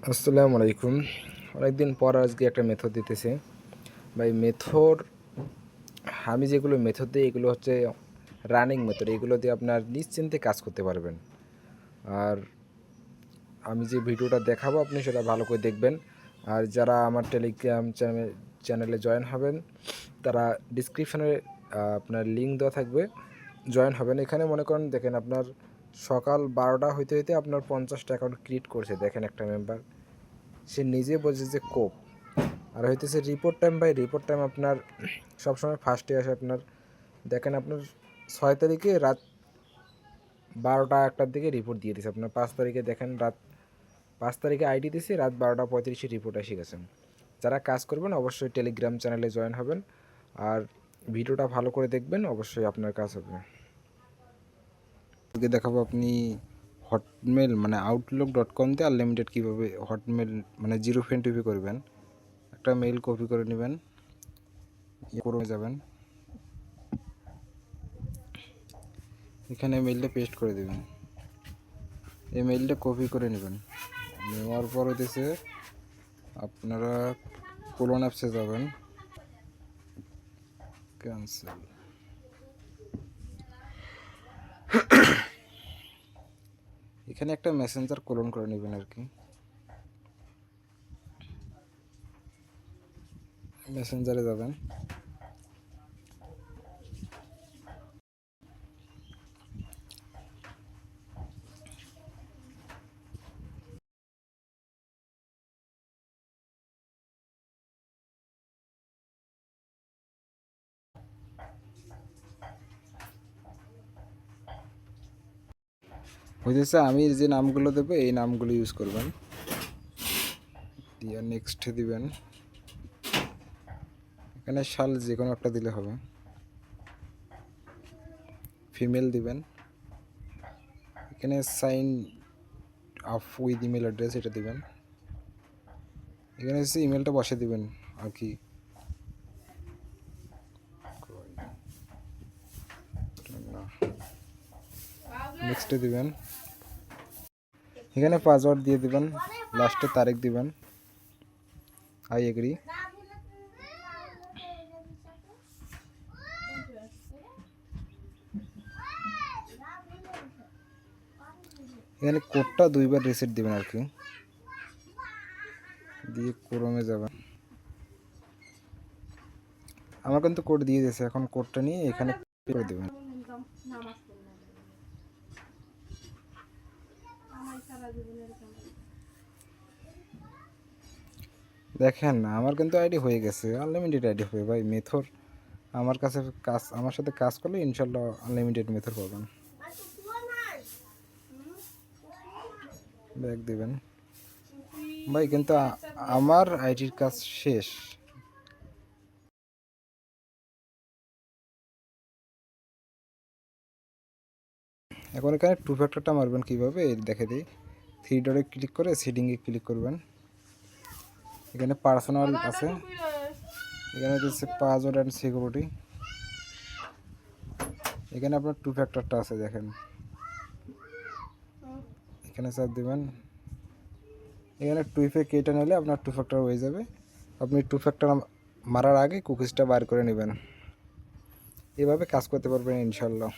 আসসালামু আলাইকুম। অনেকদিন পর আজকে একটা মেথড দিতেছে ভাই। মেথড আমি যেগুলো মেথড দিই এগুলো হচ্ছে রানিং মেথড। এগুলো দিয়ে আপনার নিশ্চিন্তে কাজ করতে পারবেন। আর আমি যে ভিডিওটা দেখাবো আপনি সেটা ভালো করে দেখবেন। আর যারা আমার টেলিগ্রাম চ্যানেলে জয়েন হবেন তারা ডিসক্রিপশনে আপনার লিঙ্ক দেওয়া থাকবে, জয়েন হবেন। এখানে মনে করেন দেখেন আপনার সকাল 12টা হইতে হইতে আপনার 50টা অ্যাকাউন্ট ক্রিয়েট করছে। দেখেন একটা মেম্বার সে নিজে বলছে যে কোপ। আর হইতেছে রিপোর্ট টাইম। ভাই রিপোর্ট টাইম আপনার সবসময় ফার্স্টে আসে আপনার। দেখেন আপনার 6 তারিখে রাত 12টা 1টার দিকে রিপোর্ট দিয়ে দিছে। আপনার 5 তারিখে দেখেন রাত 5 তারিখে আইডি দিছে, রাত 12টা 35 রিপোর্ট এসে গেছে। যারা কাজ করবেন অবশ্যই টেলিগ্রাম চ্যানেলে জয়েন হবেন আর ভিডিওটা ভালো করে দেখবেন, অবশ্যই আপনার কাজ হবে। আজকে দেখাবো আপনি হটমেল মানে outlook.com তে আনলিমিটেড কীভাবে হটমেল মানে জিরো ফ্রেন্ড করবেন। একটা মেইল কপি করে নেবেন, ক্রোমে যাবেন, এখানে মেইলটা পেস্ট করে দেবেন। এই মেইলটা কপি করে নেবেন। নেওয়ার পর হইতেছে আপনারা কোলন অ্যাপসে যাবেন, ক্যান্সেল। এখানে একটা মেসেঞ্জার কোলন করে নেবেন আর কি। মেসেঞ্জারে যাবেন, হইতেছে আমি যে নামগুলো দেবো এই নামগুলো ইউজ করবেন। দিয়ে নেক্সট দিবেন। এখানে সাল যে কোনো একটা দিলে হবে। ফিমেল দিবেন। এখানে sign up with email address এটা দিবেন। এখানে হচ্ছে ইমেলটা বসে দিবেন আর কি। নেক্সটে দিবেন। এখানে পাসওয়ার্ড দিয়ে দিবেন, লাস্টে তারিখ দিবেন, আই এগ্রি। এখানে কোডটা 2বার রিসেট দিবেন আর কি। দিয়ে ক্রোমে যাবেন। আমার কিন্তু কোড দিয়ে দিয়েছে, এখন কোডটা নিয়ে এখানে করে দেবেন। দেখেন আমার কিন্তু আইডি হয়ে গেছে, আনলিমিটেড আইডি হবে ভাই। মেথর আমার কাছে কাজ, আমার সাথে কাজ করলে ইনশাল্লাহ আনলিমিটেড মেথর পাবেন। ব্যাক দিবেন ভাই, কিন্তু আমার আইডির কাজ শেষ। এখন এখানে টু ফ্যাক্টরটা মারবেন কীভাবে দেখে দিই। 3 ডটে ক্লিক করে সেটিংয়ে ক্লিক করবেন। এখানে পার্সোনাল আছে, এখানে হচ্ছে পাসওয়ার্ড অ্যান্ড সিকিউরিটি। এখানে আপনার টু ফ্যাক্টরটা আছে দেখেন, এখানে চাপ দেবেন। এখানে টুইফে কেটে নিলে আপনার টু ফ্যাক্টর হয়ে যাবে। আপনি টু ফ্যাক্টর মারার আগে কুকিজটা বার করে নেবেন। এভাবে কাজ করতে পারবেন ইনশাল্লাহ।